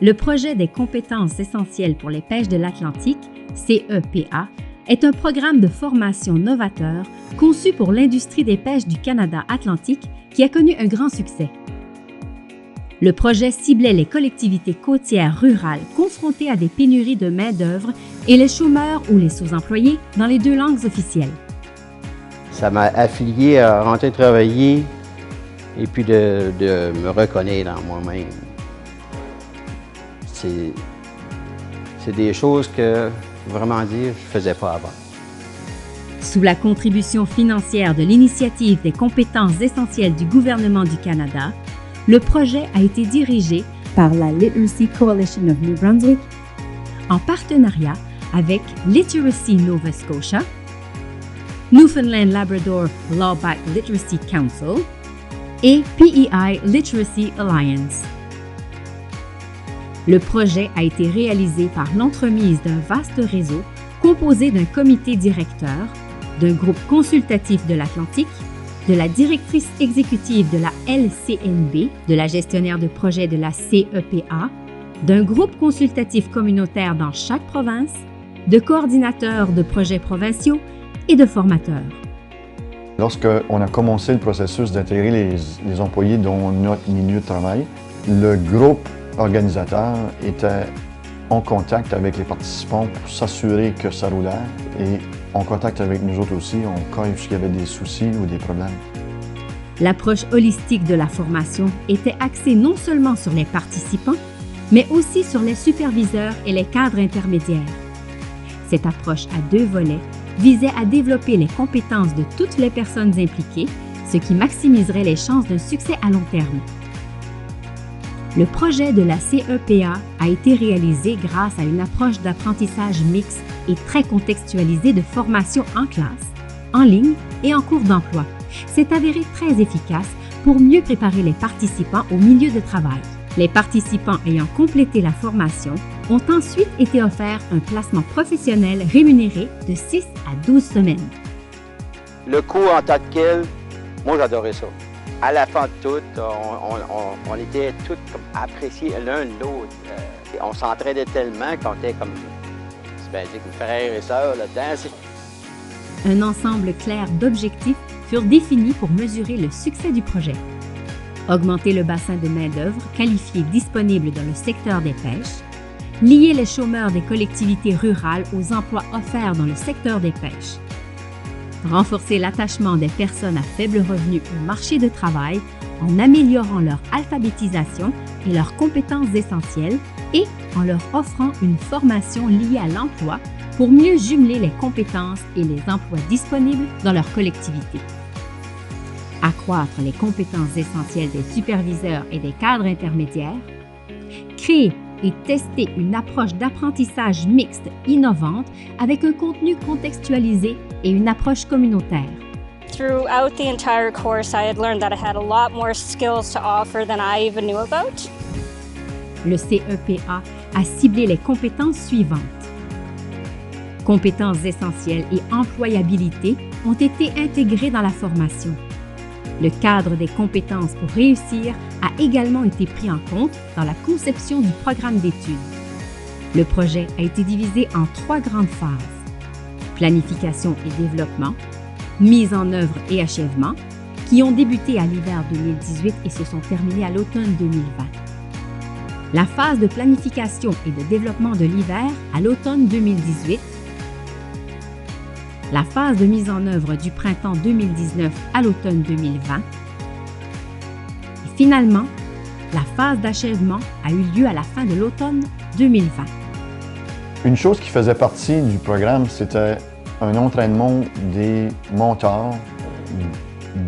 Le projet des compétences essentielles pour les pêches de l'Atlantique, CEPA, est un programme de formation novateur conçu pour l'industrie des pêches du Canada atlantique qui a connu un grand succès. Le projet ciblait les collectivités côtières rurales confrontées à des pénuries de main-d'œuvre et les chômeurs ou les sous-employés dans les 2 langues officielles. Ça m'a affilié à rentrer travailler et puis de me reconnaître en moi-même. C'est des choses que, vraiment dire, je ne faisais pas avant. Sous la contribution financière de l'Initiative des compétences essentielles du gouvernement du Canada, le projet a été dirigé par la Literacy Coalition of New Brunswick en partenariat avec Literacy Nova Scotia, Newfoundland Labrador Lawback Literacy Council et PEI Literacy Alliance. Le projet a été réalisé par l'entremise d'un vaste réseau composé d'un comité directeur, d'un groupe consultatif de l'Atlantique, de la directrice exécutive de la LCNB, de la gestionnaire de projet de la CEPA, d'un groupe consultatif communautaire dans chaque province, de coordinateurs de projets provinciaux et de formateurs. Lorsqu'on a commencé le processus d'intégrer les employés dans notre milieu de travail, le groupe organisateur était en contact avec les participants pour s'assurer que ça roulait et en contact avec nous autres aussi en cas où il y avait des soucis ou des problèmes. L'approche holistique de la formation était axée non seulement sur les participants, mais aussi sur les superviseurs et les cadres intermédiaires. Cette approche à 2 volets visait à développer les compétences de toutes les personnes impliquées, ce qui maximiserait les chances d'un succès à long terme. Le projet de la CEPA a été réalisé grâce à une approche d'apprentissage mixte et très contextualisée de formation en classe, en ligne et en cours d'emploi. C'est avéré très efficace pour mieux préparer les participants au milieu de travail. Les participants ayant complété la formation ont ensuite été offerts un placement professionnel rémunéré de 6 à 12 semaines. Le cours en tant que tel, moi j'adorais ça. À la fin de tout, on était tous comme appréciés l'un l'autre. On s'entraidait tellement qu'on était comme, comme frères et sœurs là-dedans. Un ensemble clair d'objectifs furent définis pour mesurer le succès du projet. Augmenter le bassin de main-d'œuvre qualifié disponible dans le secteur des pêches, lier les chômeurs des collectivités rurales aux emplois offerts dans le secteur des pêches, renforcer l'attachement des personnes à faible revenu au marché de travail en améliorant leur alphabétisation et leurs compétences essentielles et en leur offrant une formation liée à l'emploi pour mieux jumeler les compétences et les emplois disponibles dans leur collectivité. Accroître les compétences essentielles des superviseurs et des cadres intermédiaires, créer et tester une approche d'apprentissage mixte innovante avec un contenu contextualisé et une approche communautaire. Throughout the entire course, I had learned that I had a lot more skills to offer than I even knew about. Le CEPA a ciblé les compétences suivantes. Compétences essentielles et employabilité ont été intégrées dans la formation. Le cadre des compétences pour réussir a également été pris en compte dans la conception du programme d'études. Le projet a été divisé en 3 grandes phases: planification et développement, mise en œuvre et achèvement, qui ont débuté à l'hiver 2018 et se sont terminés à l'automne 2020. La phase de planification et de développement de l'hiver à l'automne 2018, la phase de mise en œuvre du printemps 2019 à l'automne 2020 et finalement, la phase d'achèvement a eu lieu à la fin de l'automne 2020. Une chose qui faisait partie du programme, c'était un entraînement des mentors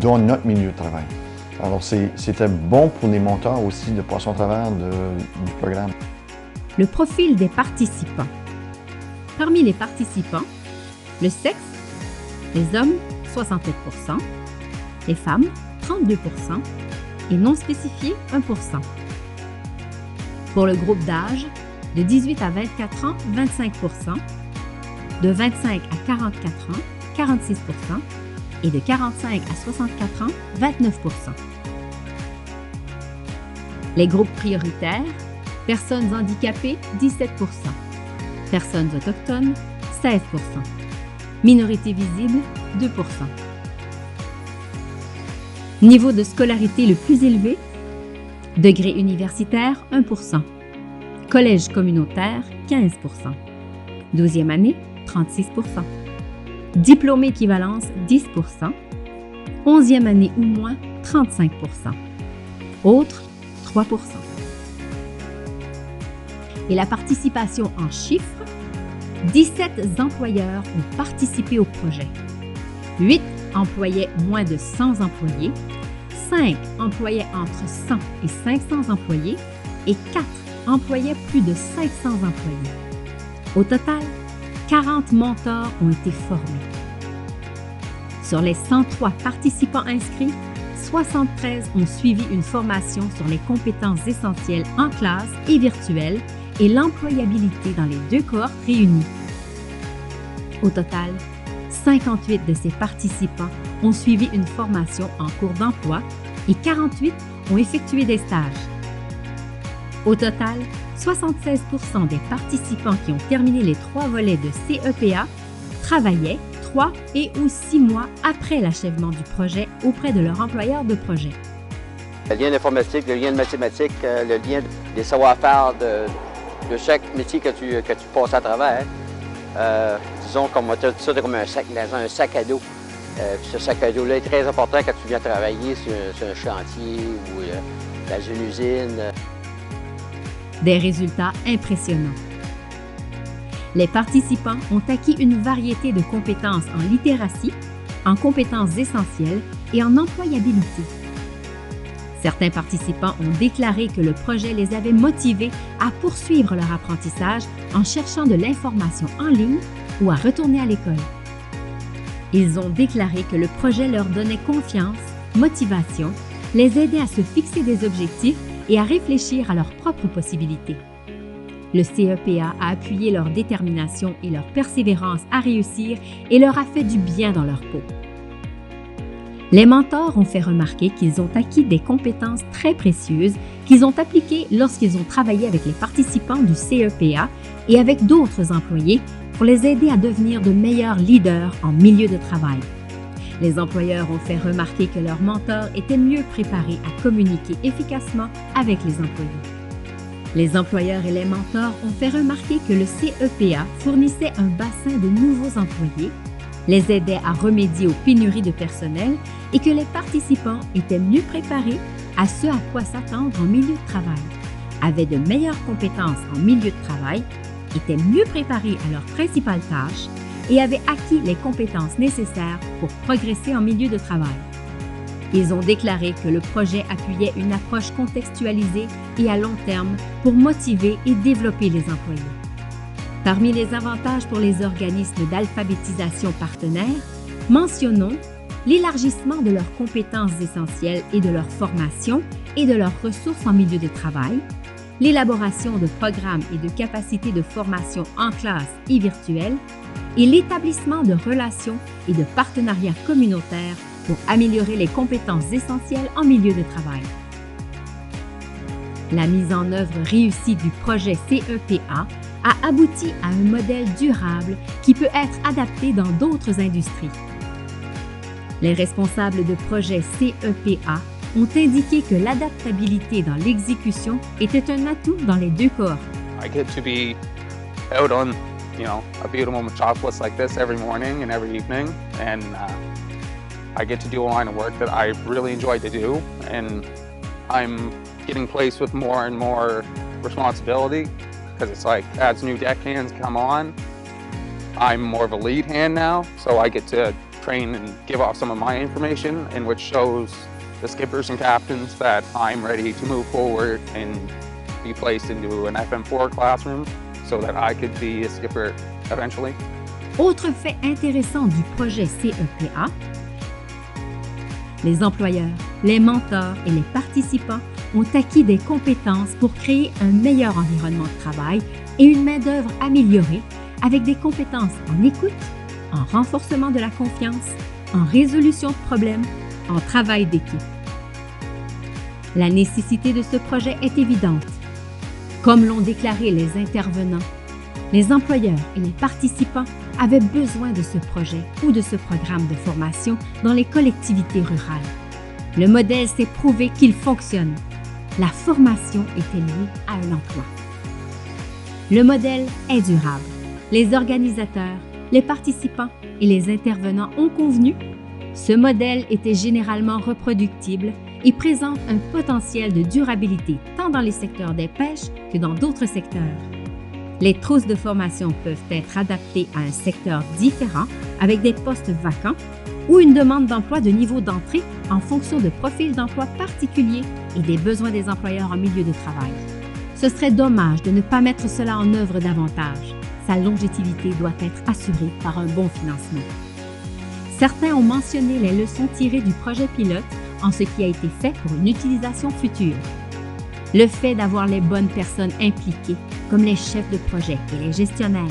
dans notre milieu de travail. Alors c'était bon pour les mentors aussi de passer au travers du programme. Le profil des participants. Parmi les participants, le sexe, les hommes 68%, les femmes 32% et non spécifiés 1%. Pour le groupe d'âge, de 18 à 24 ans 25%, de 25 à 44 ans 46% et de 45 à 64 ans 29%. Les groupes prioritaires, Personnes handicapées, 17 %. Personnes autochtones, 16 %. Minorités visibles, 2 %. Niveau de scolarité le plus élevé, degré universitaire, 1 %. Collège communautaire, 15 %. 12e année, 36 %. Diplôme équivalence, 10 %. 11e année ou moins, 35 %. Autres, 3 %. Et la participation en chiffres, 17 employeurs ont participé au projet. 8 employaient moins de 100 employés, 5 employaient entre 100 et 500 employés et 4 employaient plus de 500 employés. Au total, 40 mentors ont été formés. Sur les 103 participants inscrits, 73 ont suivi une formation sur les compétences essentielles en classe et virtuelle et l'employabilité dans les 2 cohortes réunies. Au total, 58 de ces participants ont suivi une formation en cours d'emploi et 48 ont effectué des stages. Au total, 76 % des participants qui ont terminé les 3 volets de CEPA travaillaient 3 et ou 6 mois après l'achèvement du projet auprès de leur employeur de projet. Le lien d'informatique, le lien de mathématiques, le lien des savoir-faire de chaque métier que tu passes à travers. Disons comme on a ça comme un sac à dos. Ce sac à dos-là est très important quand tu viens travailler sur un chantier ou dans une usine. Des résultats impressionnants. Les participants ont acquis une variété de compétences en littératie, en compétences essentielles et en employabilité. Certains participants ont déclaré que le projet les avait motivés à poursuivre leur apprentissage en cherchant de l'information en ligne ou à retourner à l'école. Ils ont déclaré que le projet leur donnait confiance, motivation, les aidait à se fixer des objectifs et à réfléchir à leurs propres possibilités. Le CEPA a appuyé leur détermination et leur persévérance à réussir et leur a fait du bien dans leur peau. Les mentors ont fait remarquer qu'ils ont acquis des compétences très précieuses qu'ils ont appliquées lorsqu'ils ont travaillé avec les participants du CEPA et avec d'autres employés pour les aider à devenir de meilleurs leaders en milieu de travail. Les employeurs ont fait remarquer que leurs mentors étaient mieux préparés à communiquer efficacement avec les employés. Les employeurs et les mentors ont fait remarquer que le CEPA fournissait un bassin de nouveaux employés, les aidait à remédier aux pénuries de personnel et que les participants étaient mieux préparés à ce à quoi s'attendre en milieu de travail, avaient de meilleures compétences en milieu de travail, étaient mieux préparés à leurs principales tâches et avaient acquis les compétences nécessaires pour progresser en milieu de travail. Ils ont déclaré que le projet appuyait une approche contextualisée et à long terme pour motiver et développer les employés. Parmi les avantages pour les organismes d'alphabétisation partenaires, mentionnons l'élargissement de leurs compétences essentielles et de leur formation et de leurs ressources en milieu de travail, l'élaboration de programmes et de capacités de formation en classe et virtuelle, et l'établissement de relations et de partenariats communautaires pour améliorer les compétences essentielles en milieu de travail. La mise en œuvre réussie du projet CEPA a abouti à un modèle durable qui peut être adapté dans d'autres industries. Les responsables de projet CEPA ont indiqué que l'adaptabilité dans l'exécution était un atout dans les 2 cohortes. I get to be out on, a beautiful metropolis like this every morning and every evening, and I get to do a line of work that I really enjoy to do, and I'm getting placed with more and more responsibility because it's like as new deckhands come on, I'm more of a lead hand now, so I get to train and give off some of my information, and which shows the skippers and captains that I'm ready to move forward and be placed into an FM4 classroom so that I could be a skipper eventually. Autre fait intéressant du projet CEPA, les employeurs, les mentors et les participants ont acquis des compétences pour créer un meilleur environnement de travail et une main-d'œuvre améliorée avec des compétences en écoute, en renforcement de la confiance, en résolution de problèmes, en travail d'équipe. La nécessité de ce projet est évidente. Comme l'ont déclaré les intervenants, les employeurs et les participants avaient besoin de ce projet ou de ce programme de formation dans les collectivités rurales. Le modèle s'est prouvé qu'il fonctionne. La formation était liée à un emploi. Le modèle est durable. Les organisateurs, les participants et les intervenants ont convenu. Ce modèle était généralement reproductible et présente un potentiel de durabilité tant dans les secteurs des pêches que dans d'autres secteurs. Les trousses de formation peuvent être adaptées à un secteur différent avec des postes vacants ou une demande d'emploi de niveau d'entrée en fonction de profils d'emploi particuliers et des besoins des employeurs en milieu de travail. Ce serait dommage de ne pas mettre cela en œuvre davantage. Sa longévité doit être assurée par un bon financement. Certains ont mentionné les leçons tirées du projet pilote en ce qui a été fait pour une utilisation future. Le fait d'avoir les bonnes personnes impliquées, comme les chefs de projet et les gestionnaires,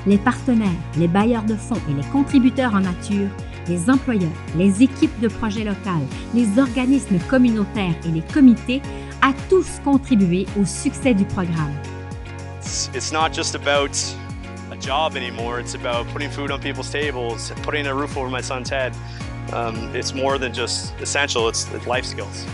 les partenaires, les bailleurs de fonds et les contributeurs en nature, les employeurs, les équipes de projet locales, les organismes communautaires et les comités, a tous contribué au succès du programme. It's not just about a job anymore. It's about putting food on people's tables, putting a roof over my son's head. It's more than just essential. It's life skills.